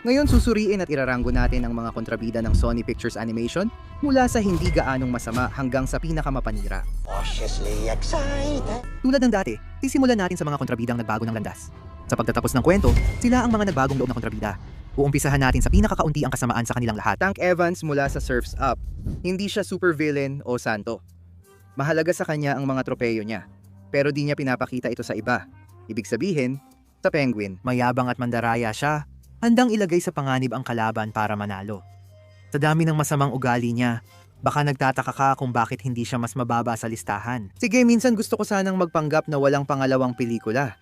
Ngayon susuriin at iraranggo natin ang mga kontrabida ng Sony Pictures Animation mula sa hindi gaanong masama hanggang sa pinakamapanira. Cautiously excited. Tulad ng dati, sisimulan natin sa mga kontrabidang nagbago ng landas. Sa pagtatapos ng kwento, sila ang mga nagbagong loob na kontrabida. Uumpisahan natin sa pinakakaunti ang kasamaan sa kanilang lahat. Tank Evans mula sa Surf's Up. Hindi siya supervillain o santo. Mahalaga sa kanya ang mga tropeyo niya, pero di niya pinapakita ito sa iba. Ibig sabihin, sa Penguin, mayabang at mandaraya siya. Handang ilagay sa panganib ang kalaban para manalo. Sa dami ng masamang ugali niya, baka nagtataka ka kung bakit hindi siya mas mababa sa listahan. Sige, minsan gusto ko sanang magpanggap na walang pangalawang pelikula.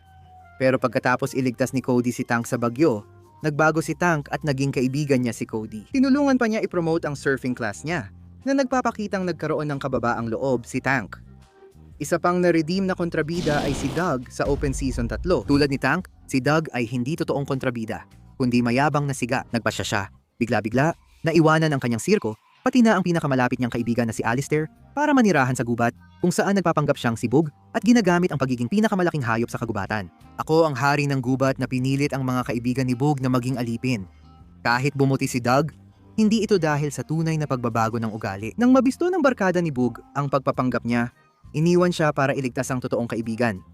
Pero pagkatapos iligtas ni Cody si Tank sa bagyo, nagbago si Tank at naging kaibigan niya si Cody. Tinulungan pa niya i-promote ang surfing class niya, na nagpapakitang nagkaroon ng kababaang loob si Tank. Isa pang na-redeem na kontrabida ay si Doug sa Open Season 3. Tulad ni Tank, si Doug ay hindi totoong kontrabida, kundi mayabang na siga. Nagpasya siya. Bigla-bigla, naiwanan ang kanyang sirko, pati na ang pinakamalapit niyang kaibigan na si Alistair para manirahan sa gubat kung saan nagpapanggap siyang si Bug at ginagamit ang pagiging pinakamalaking hayop sa kagubatan. Ako ang hari ng gubat na pinilit ang mga kaibigan ni Bug na maging alipin. Kahit bumuti si Doug, hindi ito dahil sa tunay na pagbabago ng ugali. Nang mabisto ng barkada ni Bug ang pagpapanggap niya, iniwan siya para iligtas ang totoong kaibigan.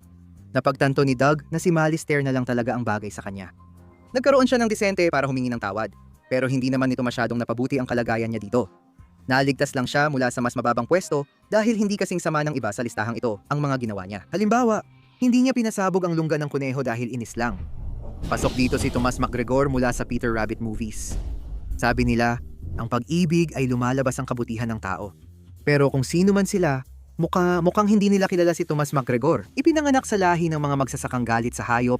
Napagtanto ni Doug na si Alistair na lang talaga ang bagay sa kanya. Nagkaroon siya ng disente para humingi ng tawad, pero hindi naman nito masyadong napabuti ang kalagayan niya dito. Naligtas lang siya mula sa mas mababang pwesto dahil hindi kasing sama ng iba sa listahang ito ang mga ginawa niya. Halimbawa, hindi niya pinasabog ang lungga ng kuneho dahil inis lang. Pasok dito si Tomas McGregor mula sa Peter Rabbit movies. Sabi nila, ang pag-ibig ay lumalabas ang kabutihan ng tao. Pero kung sino man sila, mukhang hindi nila kilala si Tomas McGregor. Ipinanganak sa lahi ng mga magsasakang galit sa hayop.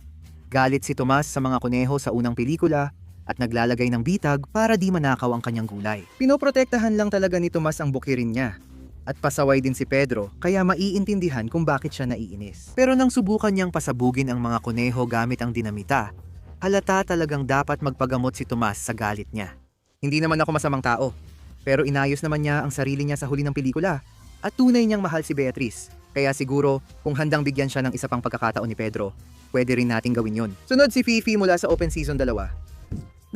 Galit si Tomas sa mga kuneho sa unang pelikula at naglalagay ng bitag para di manakaw ang kanyang gulay. Pinoprotektahan lang talaga ni Tomas ang bukirin niya. At pasaway din si Pedro kaya maiintindihan kung bakit siya naiinis. Pero nang subukan niyang pasabugin ang mga kuneho gamit ang dinamita, halata talagang dapat magpagamot si Tomas sa galit niya. Hindi naman ako masamang tao, pero inayos naman niya ang sarili niya sa huli ng pelikula at tunay niyang mahal si Beatrice. Kaya siguro kung handang bigyan siya ng isa pang pagkakataon ni Pedro, pwede rin nating gawin yun. Sunod si Fifi mula sa Open Season 2.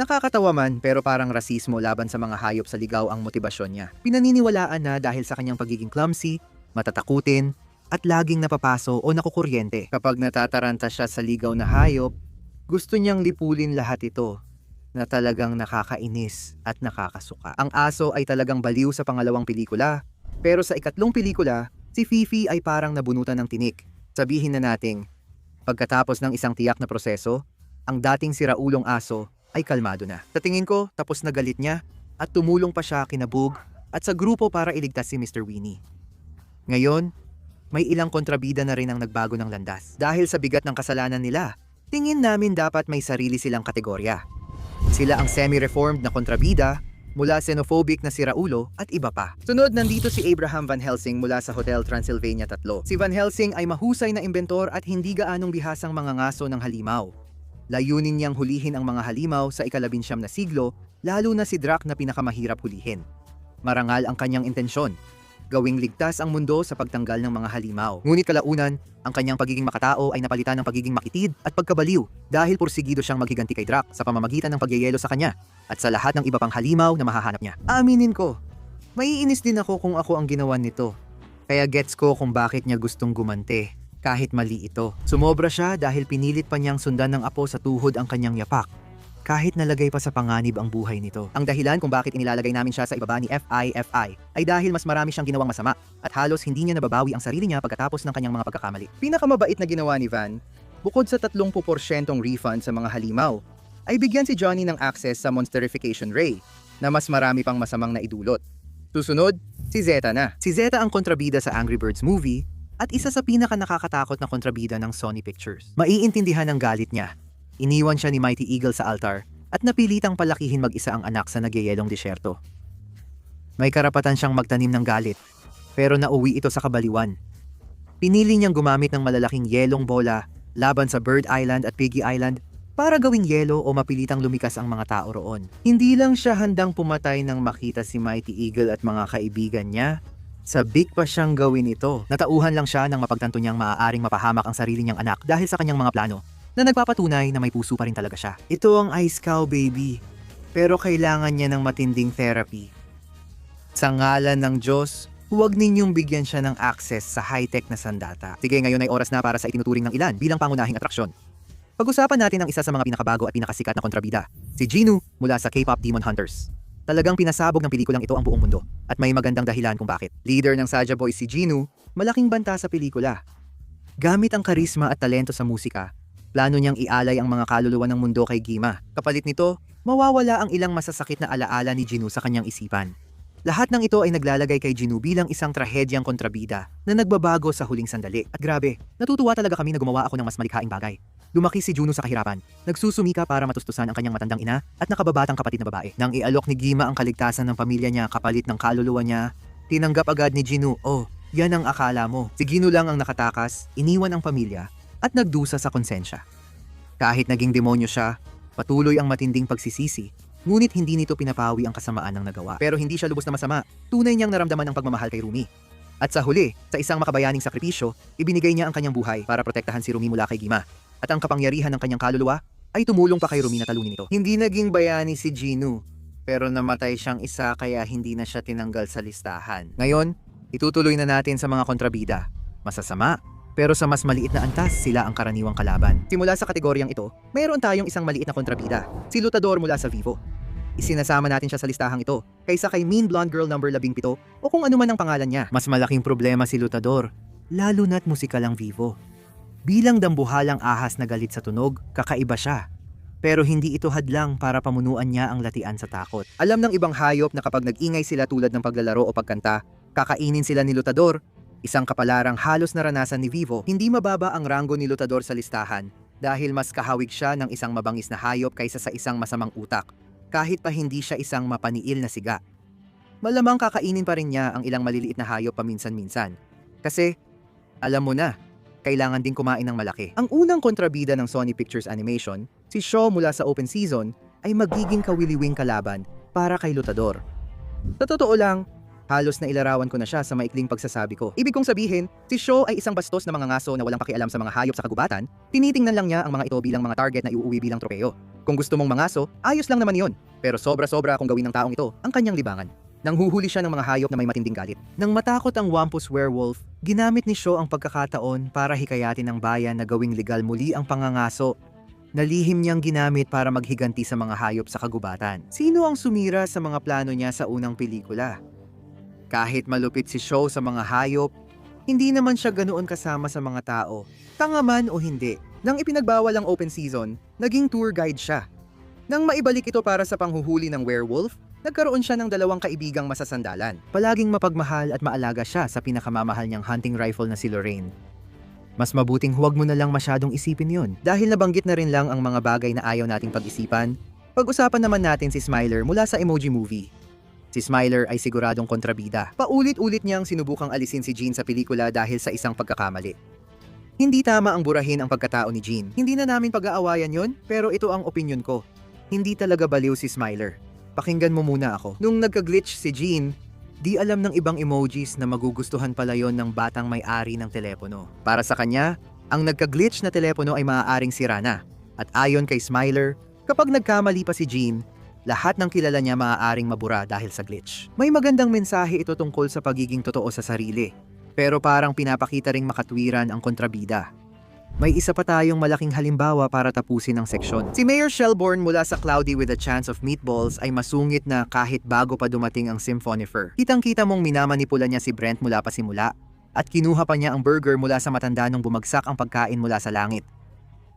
Nakakatawa man pero parang rasismo laban sa mga hayop sa ligaw ang motibasyon niya. Pinaniniwalaan na dahil sa kanyang pagiging clumsy, matatakutin, at laging napapaso o nakukuryente. Kapag natataranta siya sa ligaw na hayop, gusto niyang lipulin lahat ito na talagang nakakainis at nakakasuka. Ang aso ay talagang baliw sa pangalawang pelikula, pero sa ikatlong pelikula, si Fifi ay parang nabunutan ng tinik. Sabihin na nating, pagkatapos ng isang tiyak na proseso, ang dating siraulong aso ay kalmado na. Sa tingin ko, tapos na galit niya at tumulong pa siya kina Bug at sa grupo para iligtas si Mr. Winnie. Ngayon, may ilang kontrabida na rin ang nagbago ng landas. Dahil sa bigat ng kasalanan nila, tingin namin dapat may sarili silang kategorya. Sila ang semi-reformed na kontrabida, mula xenophobic na siraulo at iba pa. Sunod, nandito si Abraham Van Helsing mula sa Hotel Transylvania 3. Si Van Helsing ay mahusay na imbentor at hindi gaanong bihasang mga ngaso ng halimaw. Layunin niyang hulihin ang mga halimaw sa ika-19 na siglo, lalo na si Drac na pinakamahirap hulihin. Marangal ang kanyang intensyon, gawing ligtas ang mundo sa pagtanggal ng mga halimaw. Ngunit kalaunan, ang kanyang pagiging makatao ay napalitan ng pagiging makitid at pagkabaliw dahil pursigido siyang maghiganti kay Drac sa pamamagitan ng pagyayelo sa kanya at sa lahat ng iba pang halimaw na mahahanap niya. Aminin ko, maiinis din ako kung ako ang ginawa nito. Kaya gets ko kung bakit niya gustong gumante, kahit mali ito. Sumobra siya dahil pinilit pa niyang sundan ng apo sa tuhod ang kanyang yapak, kahit nalagay pa sa panganib ang buhay nito. Ang dahilan kung bakit inilalagay namin siya sa ibaba ni FI ay dahil mas marami siyang ginawang masama at halos hindi niya nababawi ang sarili niya pagkatapos ng kanyang mga pagkakamali. Pinakamabait na ginawa ni Van, bukod sa 30% refund sa mga halimaw, ay bigyan si Johnny ng access sa Monsterification Ray na mas marami pang masamang naidulot. Susunod, si Zeta na. Si Zeta ang kontrabida sa Angry Birds movie at isa sa pinaka nakakatakot na kontrabida ng Sony Pictures. Maiintindihan ang galit niya. Iniwan siya ni Mighty Eagle sa altar at napilitang palakihin mag-isa ang anak sa nagyayelong disyerto. May karapatan siyang magtanim ng galit, pero nauwi ito sa kabaliwan. Pinili niyang gumamit ng malalaking yelong bola laban sa Bird Island at Piggy Island para gawing yelo o mapilitang lumikas ang mga tao roon. Hindi lang siya handang pumatay nang makita si Mighty Eagle at mga kaibigan niya, sabik pa siyang gawin ito. Natauhan lang siya nang mapagtanto niyang maaaring mapahamak ang sarili niyang anak dahil sa kanyang mga plano. na nagpapatunay na may puso pa rin talaga siya. Ito ang Ice Cow Baby, pero kailangan niya ng matinding therapy. Sa ngalan ng Diyos, huwag ninyong bigyan siya ng access sa high-tech na sandata. Sige, ngayon ay oras na para sa itinuturing ng ilan bilang pangunahing atraksyon. Pag-usapan natin ang isa sa mga pinakabago at pinakasikat na kontrabida, si Jinu mula sa K-pop Demon Hunters. Talagang pinasabog ng pelikulang ito ang buong mundo at may magandang dahilan kung bakit. Leader ng Saja Boys si Jinu, malaking banta sa pelikula. Gamit ang karisma at talento sa musika, plano niyang ialay ang mga kaluluwa ng mundo kay Gima. Kapalit nito, mawawala ang ilang masasakit na alaala ni Jinu sa kanyang isipan. Lahat ng ito ay naglalagay kay Jinu bilang isang trahedyang kontrabida na nagbabago sa huling sandali. At grabe, natutuwa talaga kami na gumawa ako ng mas malikhaing bagay. Lumaki si Juno sa kahirapan, nagsusumika para matustusan ang kanyang matandang ina at nakababatang kapatid na babae. Nang ialok ni Gima ang kaligtasan ng pamilya niya kapalit ng kaluluwa niya, tinanggap agad ni Jinu, oh, yan ang akala mo. Si Jinu lang ang nakatakas, iniwan ang pamilya at nagdusa sa konsensya. Kahit naging demonyo siya, patuloy ang matinding pagsisisi. Ngunit hindi nito pinapawi ang kasamaan ng nagawa. Pero hindi siya lubos na masama. Tunay niyang naramdaman ang pagmamahal kay Rumi. At sa huli, sa isang makabayaning sakripisyo, ibinigay niya ang kanyang buhay para protektahan si Rumi mula kay Gima. At ang kapangyarihan ng kanyang kaluluwa ay tumulong pa kay Rumi na talunin ito. Hindi naging bayani si Jinu, pero namatay siyang isa kaya hindi na siya tinanggal sa listahan. Ngayon, itutuloy na natin sa mga kontrabida. Masasama, pero sa mas maliit na antas, sila ang karaniwang kalaban. Simula sa kategoryang ito, mayroon tayong isang maliit na kontrabida, si Lutador mula sa Vivo. Isinasama natin siya sa listahang ito, kaysa kay Mean Blonde Girl number 17 o kung ano man ang pangalan niya. Mas malaking problema si Lutador, lalo na't musikal ang Vivo. Bilang dambuhalang ahas na galit sa tunog, kakaiba siya. Pero hindi ito hadlang para pamunuan niya ang latian sa takot. Alam ng ibang hayop na kapag nag-ingay sila tulad ng paglalaro o pagkanta, kakainin sila ni Lutador. Isang kapalarang halos naranasan ni Vivo, hindi mababa ang ranggo ni Lutador sa listahan dahil mas kahawig siya ng isang mabangis na hayop kaysa sa isang masamang utak, kahit pa hindi siya isang mapaniil na siga. Malamang kakainin pa rin niya ang ilang maliliit na hayop paminsan-minsan. Kasi, alam mo na, kailangan din kumain ng malaki. Ang unang kontrabida ng Sony Pictures Animation, si Shaw mula sa Open Season, ay magiging kawiliwing kalaban para kay Lutador. Sa totoo lang, halos na ilarawan ko na siya sa maikling pagsasabi ko. Ibig kong sabihin, si Shaw ay isang bastos na mga ngaso na walang pakialam sa mga hayop sa kagubatan, tinitingnan lang niya ang mga ito bilang mga target na iuuwi bilang tropeyo. Kung gusto mong mangaso, ayos lang naman yon. Pero sobra-sobra kung gawin ng taong ito ang kanyang libangan. Nang huhuli siya ng mga hayop na may matinding galit. Nang matakot ang Wampus Werewolf, ginamit ni Shaw ang pagkakataon para hikayatin ang bayan na gawing legal muli ang pangangaso. Nalihim niyang ginamit para maghiganti sa mga hayop sa kagubatan. Sino ang sumira sa mga plano niya sa unang pelikula? Kahit malupit si Shaw sa mga hayop, hindi naman siya ganoon kasama sa mga tao. Tanga man o hindi, nang ipinagbawal ang Open Season, naging tour guide siya. Nang maibalik ito para sa panghuhuli ng werewolf, nagkaroon siya ng dalawang kaibigang masasandalan. Palaging mapagmahal at maalaga siya sa pinakamamahal niyang hunting rifle na si Lorraine. Mas mabuting huwag mo na lang masyadong isipin yon. Dahil nabanggit na rin lang ang mga bagay na ayaw nating pag-isipan, pag-usapan naman natin si Smiler mula sa Emoji Movie. Si Smiler ay siguradong kontrabida. Paulit-ulit niyang sinubukang alisin si Jean sa pelikula dahil sa isang pagkakamali. Hindi tama ang burahin ang pagkatao ni Jean. Hindi na namin pag-aawayan yon, pero ito ang opinyon ko. Hindi talaga baliw si Smiler. Pakinggan mo muna ako. Nung nagka-glitch si Jean, di alam ng ibang emojis na magugustuhan pala yon ng batang may-ari ng telepono. Para sa kanya, ang nagka-glitch na telepono ay maaaring sira na. At ayon kay Smiler, kapag nagkamali pa si Jean, lahat ng kilala niya maaaring mabura dahil sa glitch. May magandang mensahe ito tungkol sa pagiging totoo sa sarili. Pero parang pinapakita ring makatwiran ang kontrabida. May isa pa tayong malaking halimbawa para tapusin ang seksyon. Si Mayor Shelbourne mula sa Cloudy with a Chance of Meatballs ay masungit na kahit bago pa dumating ang Symphonifer. Kitang-kita mong minamanipula niya si Brent mula pa simula at kinuha pa niya ang burger mula sa matanda nung bumagsak ang pagkain mula sa langit.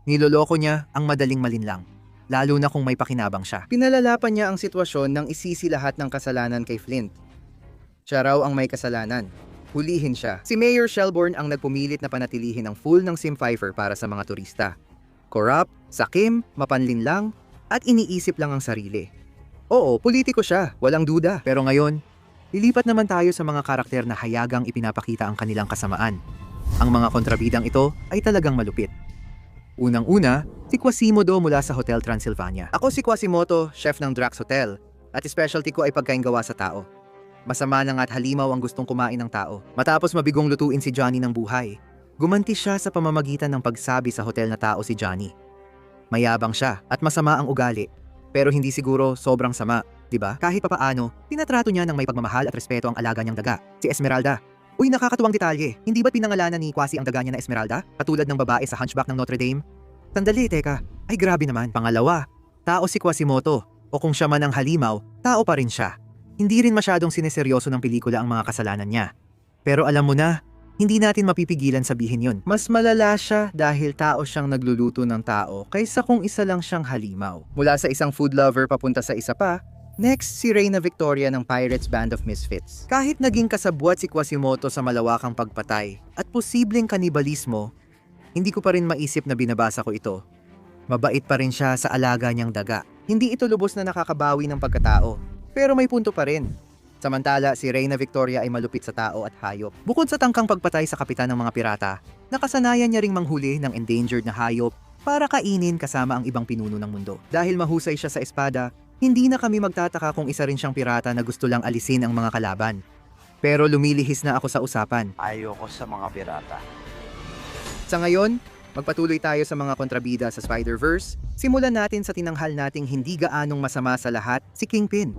Niloloko niya ang madaling malinlang, lalo na kung may pakinabang siya. Pinalalapan niya ang sitwasyon nang isisi lahat ng kasalanan kay Flint. Siya raw ang may kasalanan. Hulihin siya. Si Mayor Shelbourne ang nagpumilit na panatilihin ang full ng Symphyfer para sa mga turista. Corrupt, sakim, mapanlinlang, at iniisip lang ang sarili. Oo, politiko siya, walang duda. Pero ngayon, lilipat naman tayo sa mga karakter na hayagang ipinapakita ang kanilang kasamaan. Ang mga kontrabidang ito ay talagang malupit. Unang-una, si Quasimodo mula sa Hotel Transylvania. Ako si Quasimodo, chef ng Drax Hotel, at specialty ko ay pagkain gawa sa tao. Masama na nga't halimaw ang gustong kumain ng tao. Matapos mabigong lutuin si Johnny ng buhay, gumanti siya sa pamamagitan ng pagsabi sa hotel na tao si Johnny. Mayabang siya at masama ang ugali. Pero hindi siguro sobrang sama, di ba? Kahit papaano, tinatrato niya ng may pagmamahal at respeto ang alaga niyang daga, si Esmeralda. Uy, nakakatuwang detalye. Hindi ba't pinangalanan ni Kwasi ang daga niya na Esmeralda? Katulad ng babae sa Hunchback ng Notre Dame? Sandali, teka. Ay grabe naman. Pangalawa, tao si Quasimodo. O kung siya man ang halimaw, tao pa rin siya. Hindi rin masyadong sineseryoso ng pelikula ang mga kasalanan niya. Pero alam mo na, hindi natin mapipigilan sabihin yun. Mas malala siya dahil tao siyang nagluluto ng tao kaysa kung isa lang siyang halimaw. Mula sa isang food lover papunta sa isa pa, next si Reyna Victoria ng Pirates Band of Misfits. Kahit naging kasabwat si Quasimodo sa malawakang pagpatay at posibleng kanibalismo, hindi ko pa rin maisip na binabasa ko ito. Mabait pa rin siya sa alaga niyang daga. Hindi ito lubos na nakakabawi ng pagkatao, pero may punto pa rin. Samantala, si Reyna Victoria ay malupit sa tao at hayop. Bukod sa tangkang pagpatay sa kapitan ng mga pirata, nakasanayan niya ring manghuli ng endangered na hayop para kainin kasama ang ibang pinuno ng mundo. Dahil mahusay siya sa espada, hindi na kami magtataka kung isa rin siyang pirata na gusto lang alisin ang mga kalaban. Pero lumilihis na ako sa usapan. Ayoko sa mga pirata. Sa ngayon, magpatuloy tayo sa mga kontrabida sa Spider-Verse. Simulan natin sa tinanghal nating hindi gaanong masama sa lahat, si Kingpin.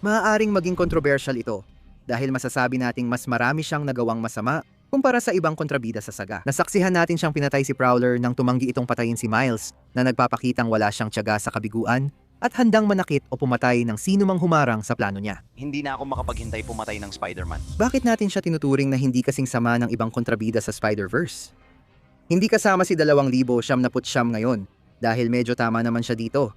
Maaaring maging controversial ito dahil masasabi nating mas marami siyang nagawang masama kumpara sa ibang kontrabida sa saga. Nasaksihan natin siyang pinatay si Prowler nang tumanggi itong patayin si Miles na nagpapakitang wala siyang tiyaga sa kabiguan at handang manakit o pumatay ng sino mang humarang sa plano niya. Hindi na ako makapaghintay pumatay ng Spider-Man. Bakit natin siya tinuturing na hindi kasing sama ng ibang kontrabida sa Spider-Verse? Hindi kasama si 2,000 siyam ngayon dahil medyo tama naman siya dito.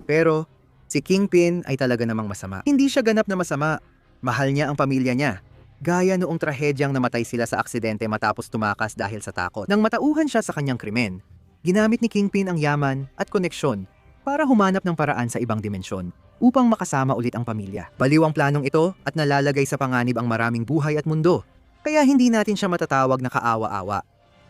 Pero si Kingpin ay talaga namang masama. Hindi siya ganap na masama. Mahal niya ang pamilya niya. Gaya noong trahedyang namatay sila sa aksidente matapos tumakas dahil sa takot. Nang matauhan siya sa kanyang krimen, ginamit ni Kingpin ang yaman at koneksyon para humanap ng paraan sa ibang dimensyon upang makasama ulit ang pamilya. Baliw ang planong ito at nalalagay sa panganib ang maraming buhay at mundo. Kaya hindi natin siya matatawag na kaawa-awa.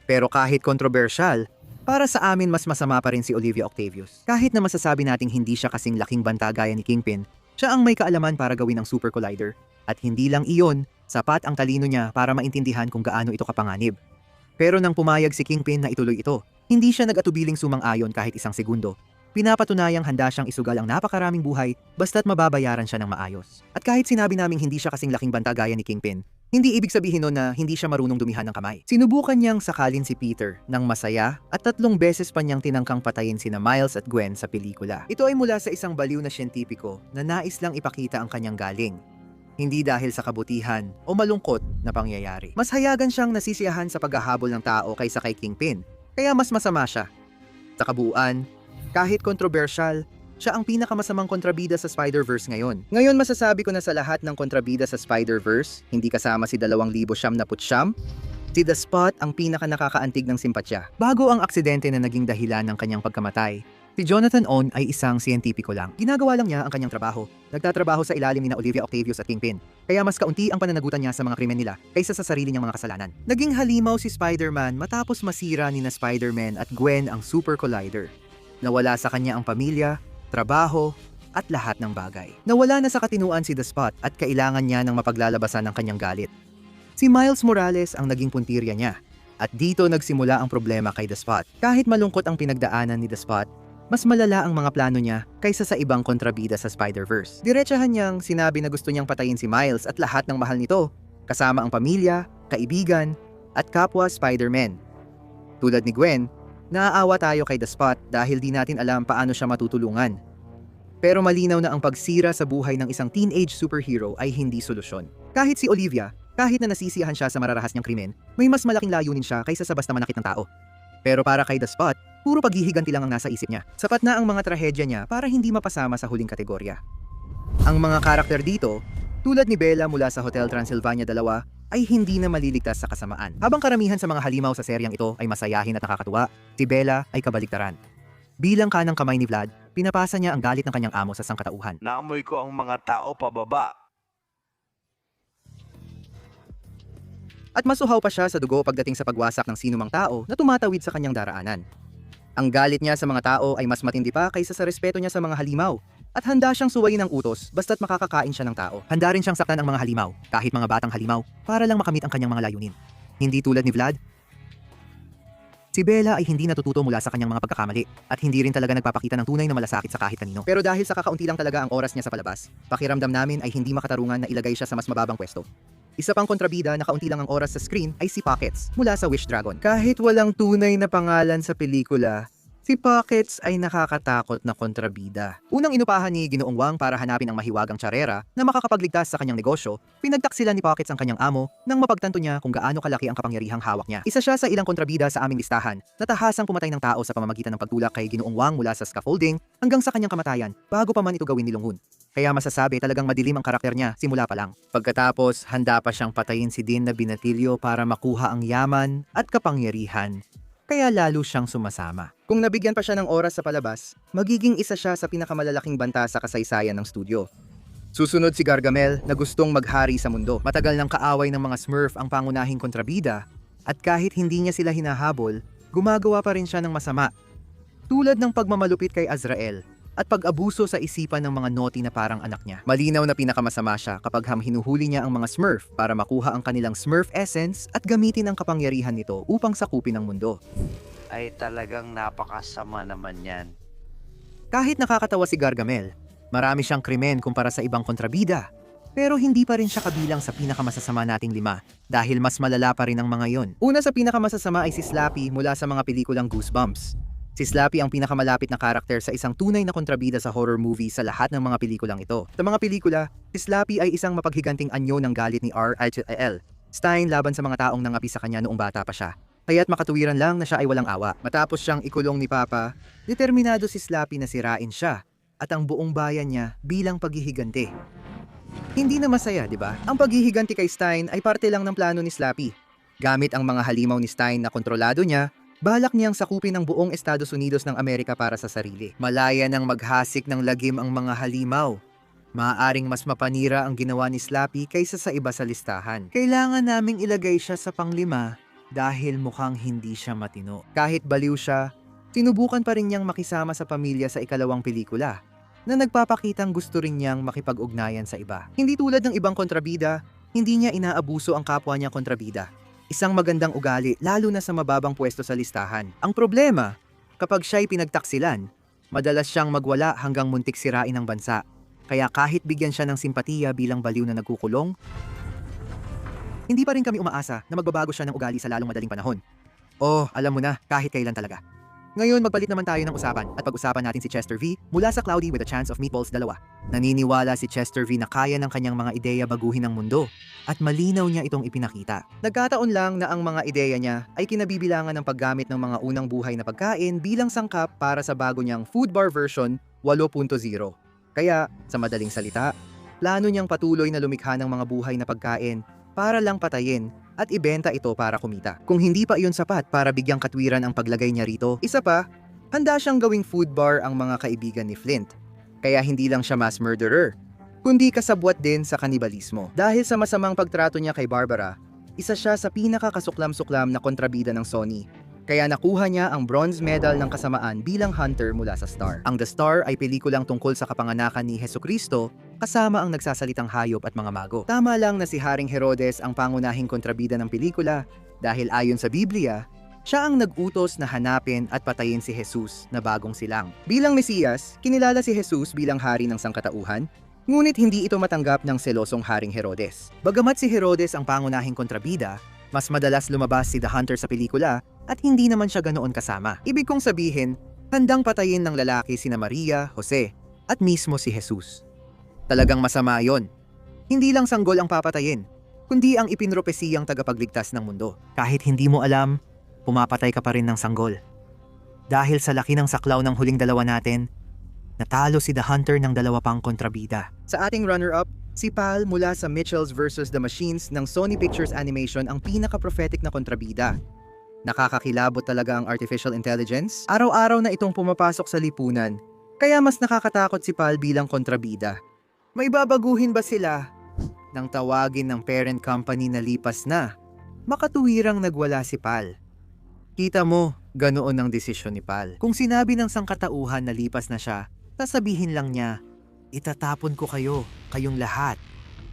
Pero kahit kontrobersyal, para sa amin mas masama pa rin si Olivia Octavius. Kahit na masasabi nating hindi siya kasing laking banta gaya ni Kingpin, siya ang may kaalaman para gawin ang Super Collider. At hindi lang iyon, sapat ang talino niya para maintindihan kung gaano ito kapanganib. Pero nang pumayag si Kingpin na ituloy ito, hindi siya nag-atubiling sumang-ayon kahit isang segundo. Pinapatunayang handa siyang isugal ang napakaraming buhay basta't mababayaran siya ng maayos. At kahit sinabi naming hindi siya kasing laking banta gaya ni Kingpin, hindi ibig sabihin nun na hindi siya marunong dumihan ng kamay. Sinubukan niyang sakalin si Peter ng masaya at 3 beses pa niyang tinangkang patayin sina Miles at Gwen sa pelikula. Ito ay mula sa isang baliw na siyentipiko na nais lang ipakita ang kanyang galing. Hindi dahil sa kabutihan o malungkot na pangyayari. Mas hayagan siyang nasisiyahan sa paghahabol ng tao kaysa kay Kingpin, kaya mas masama siya. Sa kabuuan, kahit kontrobersyal, siya ang pinakamasamang kontrabida sa Spider-Verse ngayon. Ngayon masasabi ko na sa lahat ng kontrabida sa Spider-Verse, hindi kasama si 2,000 si The Spot ang pinaka nakakaantig ng simpatya. Bago ang aksidente na naging dahilan ng kanyang pagkamatay, si Jonathan Owen ay isang siyentipiko lang. Ginagawa lang niya ang kanyang trabaho. Nagtatrabaho sa ilalim ni Olivia Octavius at Kingpin. Kaya mas kaunti ang pananagutan niya sa mga krimen nila kaysa sa sarili niyang mga kasalanan. Naging halimaw si Spider-Man matapos masira ni na Spider-Man at Gwen ang Super Collider. Nawala sa kanya ang pamilya, trabaho, at lahat ng bagay. Nawala na sa katinuan si The Spot at kailangan niya ng mapaglalabasan ng kanyang galit. Si Miles Morales ang naging puntirya niya at dito nagsimula ang problema kay The Spot. Kahit malungkot ang pinagdaanan ni The Spot, mas malala ang mga plano niya kaysa sa ibang kontrabida sa Spider-Verse. Diretsahan niyang sinabi na gusto niyang patayin si Miles at lahat ng mahal nito, kasama ang pamilya, kaibigan, at kapwa Spider-Man. Tulad ni Gwen, naaawa tayo kay The Spot dahil di natin alam paano siya matutulungan. Pero malinaw na ang pagsira sa buhay ng isang teenage superhero ay hindi solusyon. Kahit si Olivia, kahit na nasisiyahan siya sa mararahas niyang krimen, may mas malaking layunin siya kaysa sa basta manakit ng tao. Pero para kay The Spot, puro paghihiganti lang ang nasa isip niya. Sapat na ang mga trahedya niya para hindi mapasama sa huling kategorya. Ang mga karakter dito, tulad ni Bella mula sa Hotel Transylvania 2, ay hindi na maliligtas sa kasamaan. Habang karamihan sa mga halimaw sa seryang ito ay masayahin at nakakatuwa, si Bella ay kabaligtaran. Bilang kanang kamay ni Vlad, pinapasa niya ang galit ng kanyang amo sa sangkatauhan. Naamoy ko ang mga tao pababa. At masuhaw pa siya sa dugo pagdating sa pagwasak ng sinumang tao na tumatawid sa kanyang daraanan. Ang galit niya sa mga tao ay mas matindi pa kaysa sa respeto niya sa mga halimaw. At handa siyang suwayin ng utos basta't makakakain siya ng tao. Handa rin siyang saktan ang mga halimaw, kahit mga batang halimaw, para lang makamit ang kanyang mga layunin. Hindi tulad ni Vlad. Si Bella ay hindi natututo mula sa kanyang mga pagkakamali at hindi rin talaga nagpapakita ng tunay na malasakit sa kahit kanino. Pero dahil sa kakaunti lang talaga ang oras niya sa palabas, pakiramdam namin ay hindi makatarungan na ilagay siya sa mas mababang pwesto. Isa pang kontrabida na kaunti lang ang oras sa screen ay si Pockets mula sa Wish Dragon. Kahit walang tunay na pangalan sa pelikula, si Pockets ay nakakatakot na kontrabida. Unang inupahan ni Ginoong Wang para hanapin ang mahiwagang tsarera na makakapagligtas sa kanyang negosyo, pinagtaksilan ni Pockets ang kanyang amo nang mapagtanto niya kung gaano kalaki ang kapangyarihang hawak niya. Isa siya sa ilang kontrabida sa aming listahan na tahasang pumatay ng tao sa pamamagitan ng pagtulak kay Ginoong Wang mula sa scaffolding hanggang sa kanyang kamatayan bago pa man ito gawin ni Long Hun. Kaya masasabi talagang madilim ang karakter niya simula pa lang. Pagkatapos, handa pa siyang patayin si Din na binatilyo para makuha ang yaman at kapangyarihan. Kaya lalo siyang sumasama. Kung nabigyan pa siya ng oras sa palabas, magiging isa siya sa pinakamalalaking banta sa kasaysayan ng studio. Susunod si Gargamel na gustong maghari sa mundo. Matagal ng kaaway ng mga Smurf ang pangunahing kontrabida at kahit hindi niya sila hinahabol, gumagawa pa rin siya ng masama. Tulad ng pagmamalupit kay Azrael at pag-abuso sa isipan ng mga naughty na parang anak niya. Malinaw na pinakamasama siya kapag hinuhuli niya ang mga Smurf para makuha ang kanilang Smurf essence at gamitin ang kapangyarihan nito upang sakupin ang mundo. Ay talagang napakasama naman yan. Kahit nakakatawa si Gargamel, marami siyang krimen kumpara sa ibang kontrabida. Pero hindi pa rin siya kabilang sa pinakamasasama nating 5 dahil mas malala pa rin ang mga yon. Una sa pinakamasasama ay si Slappy mula sa mga pelikulang Goosebumps. Si Slappy ang pinakamalapit na karakter sa isang tunay na kontrabida sa horror movie sa lahat ng mga pelikulang ito. Sa mga pelikula, si Slappy ay isang mapaghiganting anyo ng galit ni R.L. Stein laban sa mga taong nangapi sa kanya noong bata pa siya. Kaya't makatuwiran lang na siya ay walang awa. Matapos siyang ikulong ni Papa, determinado si Slappy na sirain siya at ang buong bayan niya bilang paghihiganti. Hindi na masaya, di ba? Ang paghihiganti kay Stein ay parte lang ng plano ni Slappy. Gamit ang mga halimaw ni Stein na kontrolado niya, balak niyang sakupin ang buong Estados Unidos ng Amerika para sa sarili. Malaya nang maghasik ng lagim ang mga halimaw. Maaaring mas mapanira ang ginawa ni Slappy kaysa sa iba sa listahan. Kailangan naming ilagay siya sa pang-5 dahil mukhang hindi siya matino. Kahit baliw siya, sinubukan pa rin niyang makisama sa pamilya sa ikalawang pelikula na nagpapakitang gusto rin niyang makipag-ugnayan sa iba. Hindi tulad ng ibang kontrabida, hindi niya inaabuso ang kapwa niya kontrabida. Isang magandang ugali lalo na sa mababang pwesto sa listahan. Ang problema, kapag siya'y pinagtaksilan, madalas siyang magwala hanggang muntik sirain ang bansa. Kaya kahit bigyan siya ng simpatiya bilang baliw na nagkukulong, hindi pa rin kami umaasa na magbabago siya ng ugali sa lalong madaling panahon. Oh, alam mo na, kahit kailan talaga. Ngayon magpalit naman tayo ng usapan at pag-usapan natin si Chester V mula sa Cloudy with a Chance of Meatballs 2. Naniniwala si Chester V na kaya ng kanyang mga ideya baguhin ang mundo at malinaw niya itong ipinakita. Nagkataon lang na ang mga ideya niya ay kinabibilangan ng paggamit ng mga unang buhay na pagkain bilang sangkap para sa bago niyang food bar version 8.0. Kaya, sa madaling salita, plano niyang patuloy na lumikha ng mga buhay na pagkain para lang patayin at ibenta ito para kumita. Kung hindi pa iyon sapat para bigyang katwiran ang paglagay niya rito, isa pa, handa siyang gawing food bar ang mga kaibigan ni Flint. Kaya hindi lang siya mass murderer, kundi kasabwat din sa kanibalismo. Dahil sa masamang pagtrato niya kay Barbara, isa siya sa pinakakasuklam-suklam na kontrabida ng Sony. Kaya nakuha niya ang bronze medal ng kasamaan bilang hunter mula sa Star. Ang The Star ay pelikulang tungkol sa kapanganakan ni Hesukristo kasama ang nagsasalitang hayop at mga mago. Tama lang na si Haring Herodes ang pangunahing kontrabida ng pelikula dahil ayon sa Biblia, siya ang nag-utos na hanapin at patayin si Jesus na bagong silang. Bilang Mesiyas, kinilala si Jesus bilang hari ng sangkatauhan, ngunit hindi ito matanggap ng selosong Haring Herodes. Bagamat si Herodes ang pangunahing kontrabida, mas madalas lumabas si The Hunter sa pelikula at hindi naman siya ganoon kasama. Ibig kong sabihin, handang patayin ng lalaki sina Maria, Jose, at mismo si Jesus. Talagang masama yon. Hindi lang sanggol ang papatayin, kundi ang ipinropesiyang tagapagligtas ng mundo. Kahit hindi mo alam, pumapatay ka pa rin ng sanggol. Dahil sa laki ng saklaw ng huling dalawa natin, natalo si The Hunter ng 2 pang kontrabida. Sa ating runner-up, si Pal mula sa Mitchells vs. The Machines ng Sony Pictures Animation ang pinaka-prophetic na kontrabida. Nakakakilabot talaga ang artificial intelligence. Araw-araw na itong pumapasok sa lipunan, kaya mas nakakatakot si Pal bilang kontrabida. May babaguhin ba sila nang tawagin ng parent company na lipas na? Makatuwirang nagwala si Pal. Kita mo, ganoon ang desisyon ni Pal. Kung sinabi ng sangkatauhan na lipas na siya, sasabihin lang niya, itatapon ko kayo, kayong lahat.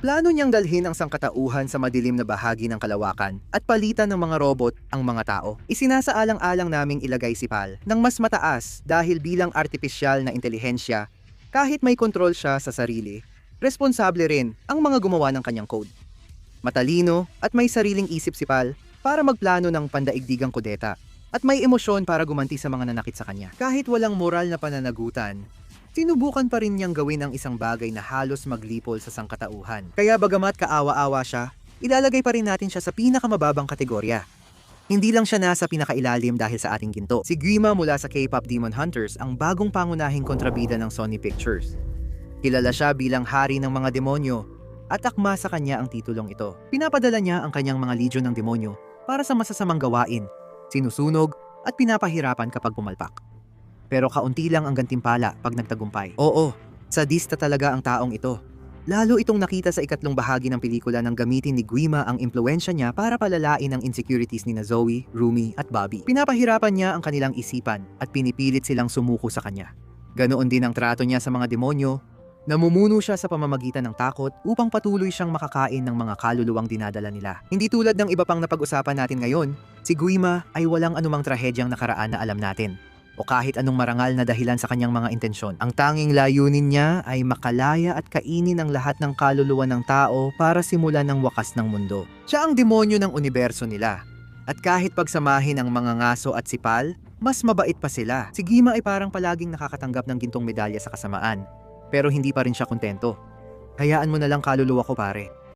Plano niyang dalhin ang sangkatauhan sa madilim na bahagi ng kalawakan at palitan ng mga robot ang mga tao. Isinasaalang-alang naming ilagay si Pal ng mas mataas dahil bilang artipisyal na intelihensya, kahit may kontrol siya sa sarili, responsable rin ang mga gumawa ng kanyang code. Matalino at may sariling isip si Pal para magplano ng pandaigdigang kudeta at may emosyon para gumanti sa mga nanakit sa kanya. Kahit walang moral na pananagutan, sinubukan pa rin niyang gawin ang isang bagay na halos maglipol sa sangkatauhan. Kaya bagamat kaawa-awa siya, ilalagay pa rin natin siya sa pinakamababang kategorya. Hindi lang siya nasa pinakailalim dahil sa ating ginto. Si Guima mula sa K-pop Demon Hunters ang bagong pangunahing kontrabida ng Sony Pictures. Kilala siya bilang hari ng mga demonyo at akma sa kanya ang titulong ito. Pinapadala niya ang kanyang mga legion ng demonyo para sa masasamang gawain, sinusunog at pinapahirapan kapag pumalpak. Pero kaunti lang ang gantimpala pag nagtagumpay. Oo, sadista talaga ang taong ito. Lalo itong nakita sa ikatlong bahagi ng pelikula nang gamitin ni Guima ang impluensya niya para palalain ang insecurities ni Zoe, Rumi at Bobby. Pinapahirapan niya ang kanilang isipan at pinipilit silang sumuko sa kanya. Ganoon din ang trato niya sa mga demonyo. Namumuno siya sa pamamagitan ng takot upang patuloy siyang makakain ng mga kaluluwang dinadala nila. Hindi tulad ng iba pang napag-usapan natin ngayon, si Guima ay walang anumang trahedyang nakaraan na alam natin o kahit anong marangal na dahilan sa kanyang mga intensyon. Ang tanging layunin niya ay makalaya at kainin ang lahat ng kaluluwa ng tao para simulan ang wakas ng mundo. Siya ang demonyo ng universo nila. At kahit pagsamahin ang mga ngaso at sipal, mas mabait pa sila. Si Guima ay parang palaging nakakatanggap ng gintong medalya sa kasamaan. Pero hindi pa rin siya kontento. Hayaan mo na lang kaluluwa ko, pare.